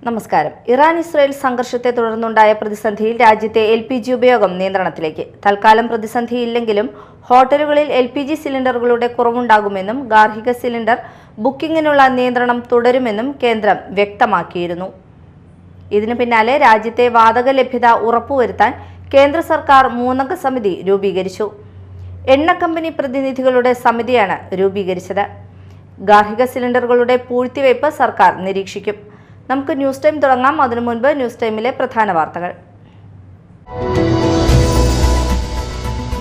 നമസ്കാരം. ഇറാൻ-ഇസ്രായേൽ സംഘർഷത്തെ തുടർന്നുണ്ടായ പ്രതിസന്ധിയിൽ രാജ്യത്തെ LPG ഉപയോഗം നിയന്ത്രണത്തിലേക്ക്. തൽക്കാലം പ്രതിസന്ധിയില്ലെങ്കിലും ഹോട്ടലുകളിൽ LPG സിലിണ്ടറുകളുടെ കുറവുണ്ടാകുമെന്നും ഗാർഹിക സിലിണ്ടർ ബുക്കിംഗിനുള്ള നിയന്ത്രണം തുടരുമെന്നും കേന്ദ്രം വ്യക്തമാക്കിയിരുന്നു. ഇതിനു പിന്നാലെ രാജ്യത്തെ വാതക ലഭ്യത ഉറപ്പുവരുത്താൻ കേന്ദ്ര സർക്കാർ 3-അംഗ സമിതി രൂപീകരിച്ചു. എണ്ണ കമ്പനി പ്രതിനിധികളുടെ സമിതിയാണ് രൂപീകരിച്ചത്. ഗാർഹിക സിലിണ്ടറുകളുടെ പൂഴ്ത്തിവയ്പ് സർക്കാർ നിരീക്ഷിക്കും. നമുക്ക് ന്യൂസ് ടൈം തുടങ്ങാം. അതിനു മുൻപ് ന്യൂസ് ടൈമിലെ പ്രധാന വാർത്തകൾ.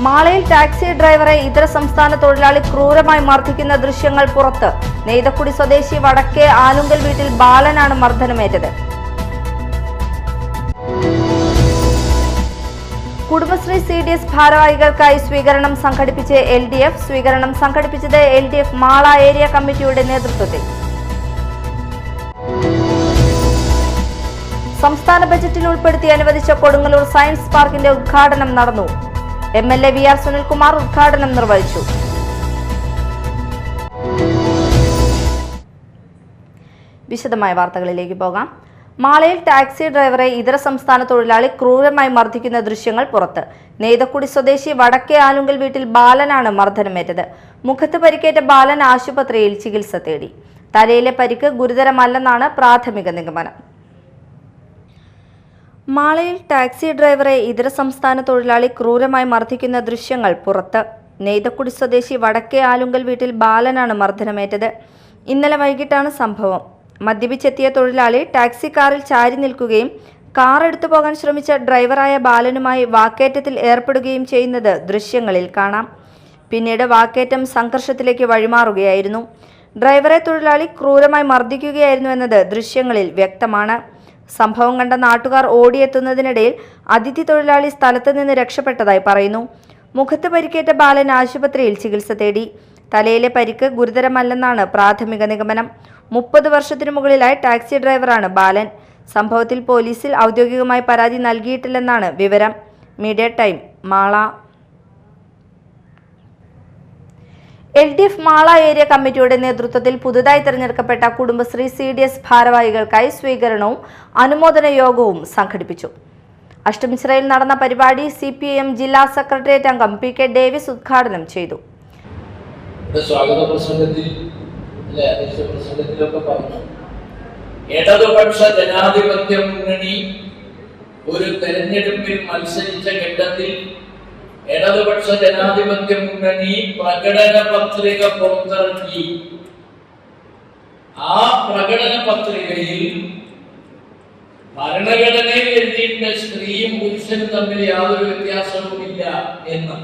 മാളയിൽ ടാക്സി ഡ്രൈവറെ ഇതര സംസ്ഥാന തൊഴിലാളി ക്രൂരമായി മർദ്ദിക്കുന്ന ദൃശ്യങ്ങൾ പുറത്ത്. നെയ്തക്കുടി സ്വദേശി വടക്കേ ആലുങ്കൽ വീട്ടിൽ ബാലനാണ് മർദ്ദനമേറ്റത്. കുടുംബശ്രീ CDS ഭാരവാഹികൾക്കായി സ്വീകരണം സംഘടിപ്പിച്ച് LDF. സ്വീകരണം സംഘടിപ്പിച്ചത് LDF മാള ഏരിയ കമ്മിറ്റിയുടെ നേതൃത്വത്തിൽ. സംസ്ഥാന ബജറ്റിൽ ഉൾപ്പെടുത്തി അനുവദിച്ച കൊടുങ്ങല്ലൂർ സയൻസ് പാർക്കിന്റെ ഉദ്ഘാടനം നടന്നു. MLA VR സുനിൽകുമാർ ഉദ്ഘാടനം നിർവഹിച്ചു. വിശദമായ വാർത്തകളിലേക്ക് പോകാം. മാളയിൽ ടാക്സി ഡ്രൈവറെ ഇതര സംസ്ഥാന തൊഴിലാളി ക്രൂരമായി മർദ്ദിക്കുന്ന ദൃശ്യങ്ങൾ പുറത്ത്. നെയ്തക്കുടി സ്വദേശി വടക്കേ ആലുങ്കൽ വീട്ടിൽ ബാലനാണ് മർദ്ദനമേറ്റത്. മുഖത്ത് പരിക്കേറ്റ ബാലൻ ആശുപത്രിയിൽ ചികിത്സ തേടി. തലയിലെ പരിക്ക് ഗുരുതരമല്ലെന്നാണ് പ്രാഥമിക നിഗമനം. മാളയിൽ ടാക്സി ഡ്രൈവറെ ഇതര സംസ്ഥാന തൊഴിലാളി ക്രൂരമായി മർദ്ദിക്കുന്ന ദൃശ്യങ്ങൾ പുറത്ത്. നെയ്തക്കുടി സ്വദേശി വടക്കേ ആലുങ്കൽ വീട്ടിൽ ബാലനാണ് മർദ്ദനമേറ്റത്. ഇന്നലെ വൈകിട്ടാണ് സംഭവം. മദ്യപിച്ചെത്തിയ തൊഴിലാളി ടാക്സി കാറിൽ ചാരി നിൽക്കുകയും കാർ എടുത്തു പോകാൻ ശ്രമിച്ച ഡ്രൈവറായ ബാലനുമായി വാക്കേറ്റത്തിൽ ഏർപ്പെടുകയും ചെയ്യുന്നത് ദൃശ്യങ്ങളിൽ കാണാം. പിന്നീട് വാക്കേറ്റം സംഘർഷത്തിലേക്ക് വഴിമാറുകയായിരുന്നു. ഡ്രൈവറെ തൊഴിലാളി ക്രൂരമായി മർദ്ദിക്കുകയായിരുന്നു എന്നത് ദൃശ്യങ്ങളിൽ വ്യക്തമാണ്. സംഭവം കണ്ട നാട്ടുകാർ ഓടിയെത്തുന്നതിനിടയിൽ അതിഥി തൊഴിലാളി സ്ഥലത്ത് നിന്ന് രക്ഷപ്പെട്ടതായി പറയുന്നു. മുഖത്ത് പരിക്കേറ്റ ബാലൻ ആശുപത്രിയിൽ ചികിത്സ തേടി. തലയിലെ പരിക്ക് ഗുരുതരമല്ലെന്നാണ് പ്രാഥമിക നിഗമനം. 30 വർഷത്തിനു മുകളിലായി ടാക്സി ഡ്രൈവറാണ് ബാലൻ. സംഭവത്തിൽ പോലീസിൽ ഔദ്യോഗികമായി പരാതി നൽകിയിട്ടില്ലെന്നാണ് വിവരം. Media time Mala. LDF Mala area കമ്മിറ്റിയുടെ നേതൃത്വത്തിൽ പുതുതായി തെരഞ്ഞെടുക്കപ്പെട്ട കുടുംബശ്രീ CDS ഭാരവാഹികൾക്കായി സ്വീകരണവും അനുമോദന യോഗവും സംഘടിപ്പിച്ചു. അഷ്ടമിശ്രയിൽ നടന്ന പരിപാടി CPIM ജില്ലാ സെക്രട്ടേറിയറ്റ് അംഗം PK ഡേവിസ് ഉദ്ഘാടനം ചെയ്തു. ഇടതുപക്ഷ ജനാധിപത്യ മുന്നണി ഒരു തെരഞ്ഞെടുപ്പിൽ മത്സരിച്ച ഘട്ടത്തിൽ ഇടതുപക്ഷ ജനാധിപത്യ മുന്നണി പ്രകടന പത്രിക പുറത്തിറക്കി. ആ പ്രകടന പത്രികയിൽ ഭരണഘടനയിൽ എഴുതിയിട്ട് സ്ത്രീയും പുരുഷനും തമ്മിൽ യാതൊരു വ്യത്യാസവുമില്ല എന്ന്.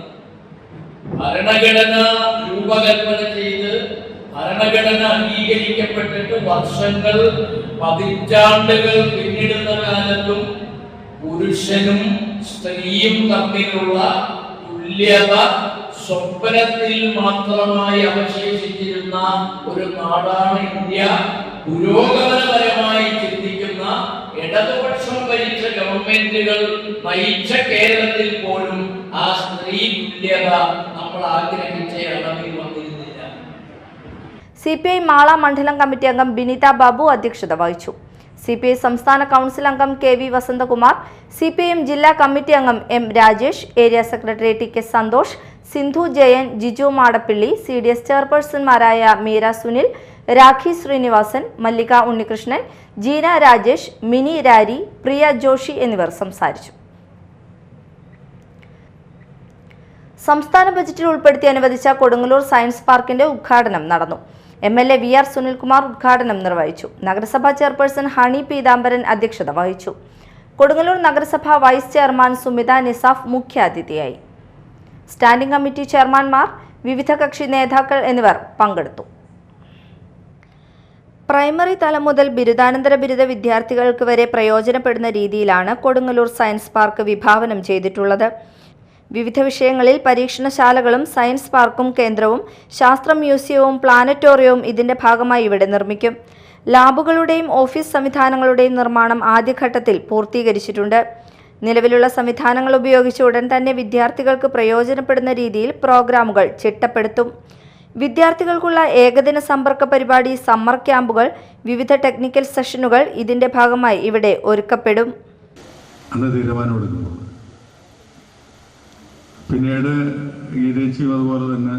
ഭരണഘടന രൂപകൽപ്പന ചെയ്ത് ഭരണഘടന അംഗീകരിക്കപ്പെട്ടിട്ട് വർഷങ്ങൾ പതിറ്റാണ്ടുകൾ പിന്നിടുന്ന കാലത്തും പുരുഷനും സ്ത്രീയും തമ്മിലുള്ള തുല്യത സ്വപ്നത്തിൽ മാത്രമായി അവശേഷിച്ചിരുന്ന ഒരു നാടാണ് ഇന്ത്യ. പുരോഗമനപരമായി ചിന്തിക്കുന്ന ഇടതുപക്ഷം ഭരിച്ച ഗവൺമെന്റുകൾ നയിച്ച കേരളത്തിൽ പോലും ആ സ്ത്രീ തുല്യത നമ്മൾ ആഗ്രഹിച്ച അളവിൽ വന്നിരുന്നില്ല. CPI മാള മണ്ഡലം കമ്മിറ്റി അംഗം ബിനിത ബാബു അധ്യക്ഷത വഹിച്ചു. CPI സംസ്ഥാന കൗൺസിൽ അംഗം KV വസന്തകുമാർ, CPIM ജില്ലാ കമ്മിറ്റി അംഗം M Rajesh, area secretary TK Santhosh, Sindhu Jayan, Jiju Madappilly, CDS ചെയർപേഴ്സൺമാരായ മീര സുനിൽ, രാഖി ശ്രീനിവാസൻ, മല്ലിക ഉണ്ണികൃഷ്ണൻ, ജീന രാജേഷ്, മിനി രാരി, പ്രിയ ജോഷി എന്നിവർ സംസാരിച്ചു. സംസ്ഥാന ബജറ്റിൽ ഉൾപ്പെടുത്തി അനുവദിച്ച കൊടുങ്ങല്ലൂർ സയൻസ് പാർക്കിന്റെ ഉദ്ഘാടനം നടന്നു. MLA VR സുനിൽകുമാർ ഉദ്ഘാടനം നിർവഹിച്ചു. നഗരസഭാ ചെയർപേഴ്സൺ ഹണി പീതാംബരൻ അധ്യക്ഷത വഹിച്ചു. കൊടുങ്ങല്ലൂർ നഗരസഭ വൈസ് ചെയർമാൻ സുമിത നിസാഫ് മുഖ്യാതിഥിയായി. സ്റ്റാൻഡിംഗ് കമ്മിറ്റി ചെയർമാൻമാർ, വിവിധ കക്ഷി നേതാക്കൾ എന്നിവർ പങ്കെടുത്തു. പ്രൈമറി തലം മുതൽ ബിരുദാനന്തര ബിരുദ വിദ്യാർത്ഥികൾക്ക് വരെ പ്രയോജനപ്പെടുന്ന രീതിയിലാണ് കൊടുങ്ങല്ലൂർ സയൻസ് പാർക്ക് വിഭാവനം ചെയ്തിട്ടുള്ളത്. വിവിധ വിഷയങ്ങളിൽ പരീക്ഷണശാലകളും സയൻസ് പാർക്കും കേന്ദ്രവും ശാസ്ത്ര മ്യൂസിയവും പ്ലാനറ്റോറിയവും ഇതിന്റെ ഭാഗമായി ഇവിടെ നിർമ്മിക്കും. ലാബുകളുടെയും ഓഫീസ് സംവിധാനങ്ങളുടെയും നിർമ്മാണം ആദ്യഘട്ടത്തിൽ പൂർത്തീകരിച്ചിട്ടുണ്ട്. നിലവിലുള്ള സംവിധാനങ്ങൾ ഉപയോഗിച്ച് ഉടൻ തന്നെ വിദ്യാർത്ഥികൾക്ക് പ്രയോജനപ്പെടുന്ന രീതിയിൽ പ്രോഗ്രാമുകൾ ചിട്ടപ്പെടുത്തും. വിദ്യാർത്ഥികൾക്കുള്ള ഏകദിന സമ്പർക്ക പരിപാടി, സമ്മർ ക്യാമ്പുകൾ, വിവിധ ടെക്നിക്കൽ സെഷനുകൾ ഇതിന്റെ ഭാഗമായി ഇവിടെ ഒരുക്കപ്പെടും. അന്ന് തീരുമാനമെടുക്കുന്നത്. പിന്നീട് ഗീതേച്ചിയും അതുപോലെ തന്നെ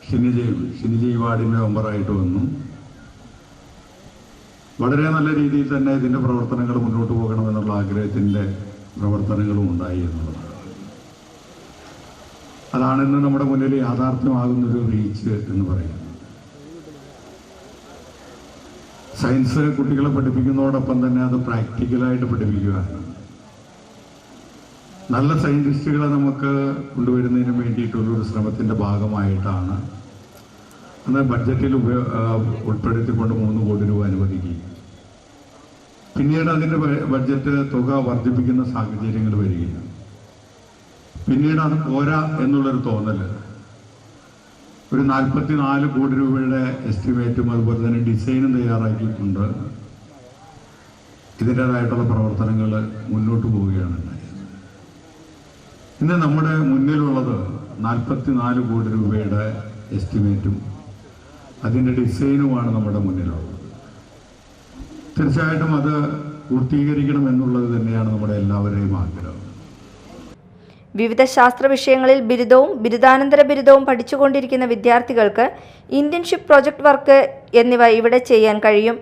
ഷിനിജി വാർഡിൻ്റെ മെമ്പറായിട്ട് വന്നു. വളരെ നല്ല രീതിയിൽ തന്നെ ഇതിൻ്റെ പ്രവർത്തനങ്ങൾ മുന്നോട്ട് പോകണമെന്നുള്ള ആഗ്രഹത്തിൻ്റെ പ്രവർത്തനങ്ങളും ഉണ്ടായി എന്നുള്ളതാണ്. അതാണ് ഇന്ന് നമ്മുടെ മുന്നിൽ യാഥാർത്ഥ്യമാകുന്നൊരു റീച്ച് എന്ന് പറയുന്നത്. സയൻസ് കുട്ടികളെ പഠിപ്പിക്കുന്നതോടൊപ്പം തന്നെ അത് പ്രാക്ടിക്കലായിട്ട് പഠിപ്പിക്കുക. നല്ല സയൻറ്റിസ്റ്റുകളെ നമുക്ക് കൊണ്ടുവരുന്നതിന് വേണ്ടിയിട്ടുള്ളൊരു ശ്രമത്തിൻ്റെ ഭാഗമായിട്ടാണ് അന്ന് ബഡ്ജറ്റിൽ ഉൾപ്പെടുത്തിക്കൊണ്ട് 3 കോടി രൂപ അനുവദിക്കുകയും പിന്നീട് അതിൻ്റെ ബഡ്ജറ്റ് തുക വർദ്ധിപ്പിക്കുന്ന സാഹചര്യങ്ങൾ വരികയും പിന്നീട് അത് പോരാ എന്നുള്ളൊരു തോന്നൽ ഒരു 44 കോടി രൂപയുടെ എസ്റ്റിമേറ്റും അതുപോലെ തന്നെ ഡിസൈനും തയ്യാറാക്കിയിട്ടുണ്ട്. ഇതിൻ്റേതായിട്ടുള്ള പ്രവർത്തനങ്ങൾ മുന്നോട്ട് പോവുകയാണ് ഉണ്ടായത്. ഇന്ന് നമ്മുടെ മുന്നിലുള്ളത് 44 കോടി രൂപയുടെ എസ്റ്റിമേറ്റും അതിൻ്റെ ഡിസൈനുമാണ് നമ്മുടെ മുന്നിലുള്ളത്. തീർച്ചയായിട്ടും അത് പൂർത്തീകരിക്കണം എന്നുള്ളത് തന്നെയാണ് നമ്മുടെ എല്ലാവരുടെയും ആഗ്രഹം. വിവിധ ശാസ്ത്ര വിഷയങ്ങളിൽ ബിരുദവും ബിരുദാനന്തര ബിരുദവും പഠിച്ചുകൊണ്ടിരിക്കുന്ന വിദ്യാർത്ഥികൾക്ക് ഇന്റേൺഷിപ്പ്, പ്രൊജക്ട് വർക്ക് എന്നിവ ഇവിടെ ചെയ്യാൻ കഴിയും.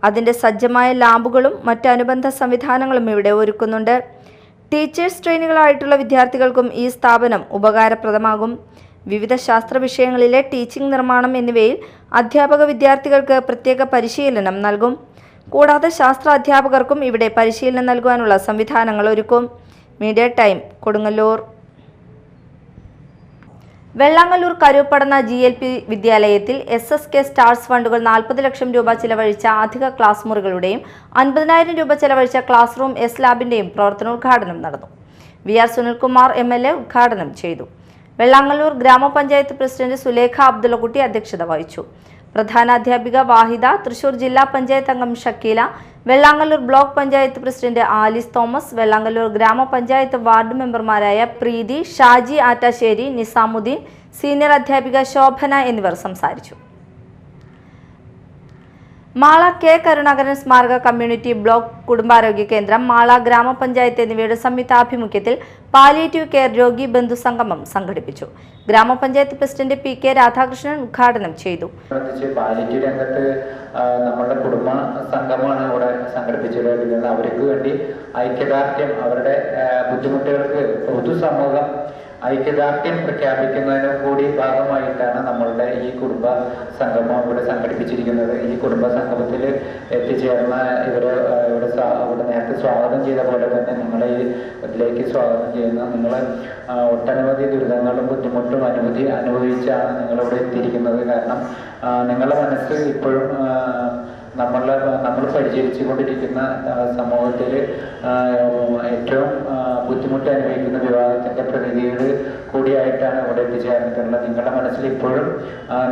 അതിൻ്റെ സജ്ജമായ ലാബുകളും മറ്റ് അനുബന്ധ സംവിധാനങ്ങളും ഇവിടെ ഒരുക്കുന്നുണ്ട്. ടീച്ചേഴ്സ് ട്രെയിനികളായിട്ടുള്ള വിദ്യാർത്ഥികൾക്കും ഈ സ്ഥാപനം ഉപകാരപ്രദമാകും. വിവിധ ശാസ്ത്ര വിഷയങ്ങളിലെ ടീച്ചിംഗ്, നിർമ്മാണം എന്നിവയിൽ അധ്യാപക വിദ്യാർത്ഥികൾക്ക് പ്രത്യേക പരിശീലനം നൽകും. കൂടാതെ ശാസ്ത്ര അധ്യാപകർക്കും ഇവിടെ പരിശീലനം നൽകുവാനുള്ള സംവിധാനങ്ങൾ ഒരുക്കും. Media time, Kodungallur. Vellangallur Karuppadanna GLP വിദ്യാലയത്തിൽ SSK സ്റ്റാർസ് ഫണ്ടുകൾ 40 ലക്ഷം രൂപ ചിലവഴിച്ച അധിക ക്ലാസ് മുറികളുടെയും 50,000 രൂപ ചിലവഴിച്ച ക്ലാസ് റൂം ലാബിന്റെയും പ്രവർത്തനോദ്ഘാടനം നടന്നു. VR സുനിൽകുമാർ MLA ഉദ്ഘാടനം ചെയ്തു. വെള്ളാങ്ങല്ലൂർ ഗ്രാമപഞ്ചായത്ത് പ്രസിഡന്റ് സുലേഖ അബ്ദുള്ളക്കുട്ടി അധ്യക്ഷത വഹിച്ചു. പ്രധാനാധ്യാപിക വാഹിദ, തൃശൂർ ജില്ലാ പഞ്ചായത്ത് അംഗം Shakeela, Vellangallur block panchayat president Alice Thomas, Vellangallur ഗ്രാമപഞ്ചായത്ത് വാർഡ് മെമ്പർമാരായ പ്രീതി, ഷാജി ആറ്റാശ്ശേരി, നിസാമുദ്ദീൻ, സീനിയർ അധ്യാപിക ശോഭന എന്നിവർ സംസാരിച്ചു. മാള K കരുണാകരൻ സ്മാരക കമ്മ്യൂണിറ്റി ബ്ലോക്ക് കുടുംബാരോഗ്യ കേന്ദ്രം, മാള ഗ്രാമപഞ്ചായത്ത് എന്നിവയുടെ സംയുക്താഭിമുഖ്യത്തിൽ പാലിയേറ്റീവ് കെയർ രോഗി ബന്ധു സംഗമം സംഘടിപ്പിച്ചു. ഗ്രാമപഞ്ചായത്ത് പ്രസിഡന്റ് PK രാധാകൃഷ്ണൻ ഉദ്ഘാടനം ചെയ്തു. പാലിയേറ്റീവ് രംഗത്ത് നമ്മുടെ കുടുംബ സംഗമമാണ് ഇവിടെ സംഘടിപ്പിച്ചിട്ടുള്ളത്. അവർക്ക് വേണ്ടി ഐക്യദാർഢ്യം, അവരുടെ ബുദ്ധിമുട്ടുകൾക്ക് പൊതുസമൂഹം ഐക്യദാർഢ്യം പ്രഖ്യാപിക്കുന്നതിന് കൂടി ഭാഗമായിട്ടാണ് നമ്മളുടെ ഈ കുടുംബ സംഗമം ഇവിടെ സംഘടിപ്പിച്ചിരിക്കുന്നത്. ഈ കുടുംബ സംഗമത്തിൽ എത്തിച്ചേർന്ന ഇവിടെ നേരത്തെ സ്വാഗതം ചെയ്ത പോലെ തന്നെ നിങ്ങളെ ഇതിലേക്ക് സ്വാഗതം ചെയ്യുന്ന നിങ്ങൾ ഒട്ടനവധി ദുരിതങ്ങളും ബുദ്ധിമുട്ടും അനുഭവിച്ചാണ് നിങ്ങളിവിടെ എത്തിയിരിക്കുന്നത്. കാരണം നിങ്ങളുടെ മനസ്സ് ഇപ്പോഴും നമ്മൾ പരിചരിച്ചു കൊണ്ടിരിക്കുന്ന സമൂഹത്തിൽ ഏറ്റവും ബുദ്ധിമുട്ട് അനുഭവിക്കുന്ന വിവാഹത്തിന്റെ പ്രതിനിധികൾ കൂടിയായിട്ടാണ് ഇവിടെ എത്തിച്ചേർന്നിട്ടുള്ളത്. നിങ്ങളുടെ മനസ്സിൽ ഇപ്പോഴും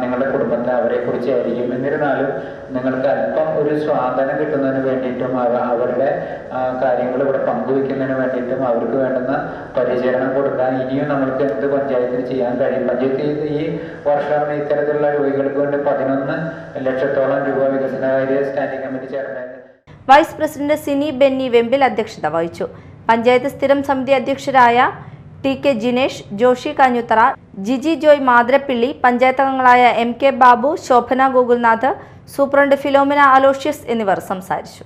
നിങ്ങളുടെ കുടുംബത്തെ അവരെ കുറിച്ചായിരിക്കും. എന്നിരുന്നാലും നിങ്ങൾക്ക് അല്പം ഒരു സ്വാതന്ത്ര്യം കിട്ടുന്നതിന് വേണ്ടിയിട്ടും അവരുടെ കാര്യങ്ങൾ ഇവിടെ പങ്കുവെക്കുന്നതിന് വേണ്ടിയിട്ടും അവർക്ക് വേണ്ടുന്ന പരിചരണം കൊടുക്കാൻ ഇനിയും നമ്മൾക്ക് എന്ത് പഞ്ചായത്തിന് ചെയ്യാൻ കഴിയും. പഞ്ചായത്ത് ഈ വർഷം ഇത്തരത്തിലുള്ള രോഗികൾക്ക് വേണ്ടി 11 ലക്ഷത്തോളം രൂപ വികസനകാര്യ സ്റ്റാൻഡിംഗ് കമ്മിറ്റി ചേർന്നത്. വൈസ് പ്രസിഡന്റ് സിനി ബെന്നി വെമ്പിൽ അധ്യക്ഷത വഹിച്ചു. പഞ്ചായത്ത് സ്ഥിരം സമിതി അധ്യക്ഷരായ TK ജിനേഷ്, ജോഷി കാഞ്ഞുത്തറ, ജിജി ജോയ് മാതിരപ്പിള്ളി, പഞ്ചായത്ത് അംഗങ്ങളായ MK Babu, Shobhana Gokulnath, superintendent Philomina Aloysius എന്നിവർ സംസാരിച്ചു.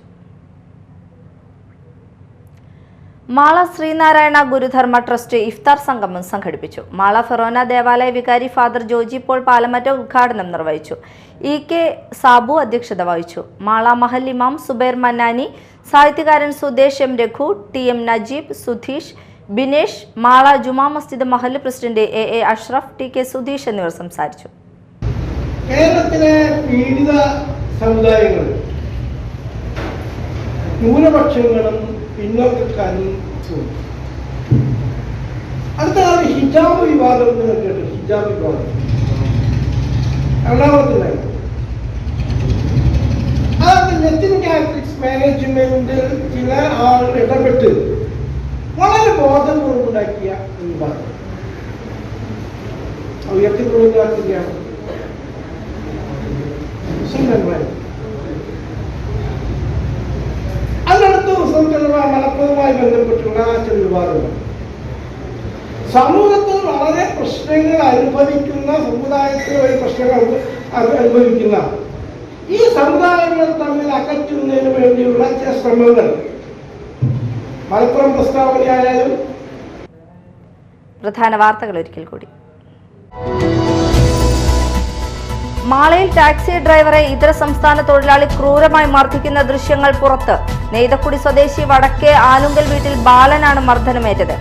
മാള ശ്രീനാരായണ ഗുരുധർമ്മ ട്രസ്റ്റ് ഇഫ്താർ സംഗമം സംഘടിപ്പിച്ചു. മാള ഫെറോന ദേവാലയ വികാരി ഫാദർ ജോജി പോൾ പാലമറ്റ ഉദ്ഘാടനം നിർവഹിച്ചു. EK സാബു അധ്യക്ഷത വഹിച്ചു. മാള മഹൽ ഇമാം സുബൈർ മന്നാനി, സാഹിത്യകാരൻ സുദേശ് M രഘു, TM നജീബ്, സുധീഷ്, ബിനേഷ്, മാള ജുമാ മസ്ജിദ് മഹൽ president AA Ashraf, TK Sudheesh എന്നിവർ സംസാരിച്ചു. കേരളത്തിലെ പീഡിത സമുദായങ്ങൾ, ന്യൂനപക്ഷങ്ങളും പിന്നോക്കക്കാരും അടുത്ത ഹിജാബ് വിവാദം കേട്ടു. ഹിജാബ് വിവാദം എറണാകുളത്തിലായി. അത് നെത്തിൻ കാത്തലിക്സ് മാനേജ്മെന്റ് ചില ആളുകൾ ഇടപെട്ട് വളരെ ബോധപൂർവ്വമുണ്ടാക്കിയ വിവാദം ഉയർത്തിക്കൊള്ളുകയാണ്. സിംഗന്മാർ. അതിനടുത്ത റിസൾട്ട് മലപ്പുറവുമായി ബന്ധപ്പെട്ടുള്ള ചില വിവാദങ്ങൾ. സമൂഹത്തിൽ വളരെ പ്രശ്നങ്ങൾ അനുഭവിക്കുന്ന സമുദായത്തിൽ ഒരു പ്രശ്നങ്ങൾ അനുഭവിക്കുന്ന ഈ സമുദായങ്ങൾ തമ്മിൽ അകറ്റുന്നതിന് വേണ്ടിയുള്ള ചില ശ്രമങ്ങൾ മലപ്പുറം പ്രസ്താവനയായാലും. പ്രധാന വാർത്തകൾ ഒരിക്കൽ കൂടി. മാളയിൽ ടാക്സി ഡ്രൈവറെ ഇതര സംസ്ഥാന തൊഴിലാളി ക്രൂരമായി മർദ്ദിക്കുന്ന ദൃശ്യങ്ങൾ പുറത്ത്. നെയ്തക്കുടി സ്വദേശി വടക്കേ ആലുങ്കൽ വീട്ടിൽ ബാലനാണ് മർദ്ദനമേറ്റത്.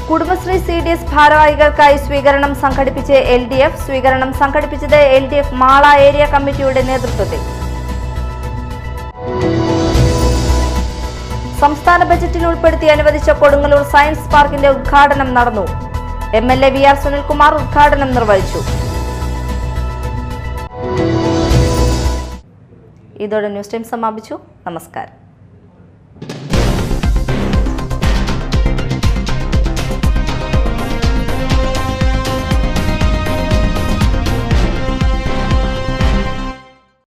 കുടുംബശ്രീ CDS ഭാരവാഹികൾക്കായി സ്വീകരണം സംഘടിപ്പിച്ച് LDF. സ്വീകരണം സംഘടിപ്പിച്ചത് LDF മാള ഏരിയ കമ്മിറ്റിയുടെ നേതൃത്വത്തിൽ. സംസ്ഥാന ബജറ്റിൽ ഉൾപ്പെടുത്തി അനുവദിച്ച കൊടുങ്ങല്ലൂർ സയൻസ് പാർക്കിന്റെ ഉദ്ഘാടനം നടന്നു. MLA VR സുനിൽകുമാർ ഉദ്ഘാടനം നിർവഹിച്ചു. ഇതോടെ ന്യൂസ് ടൈം സമാപിച്ചു. നമസ്കാരം.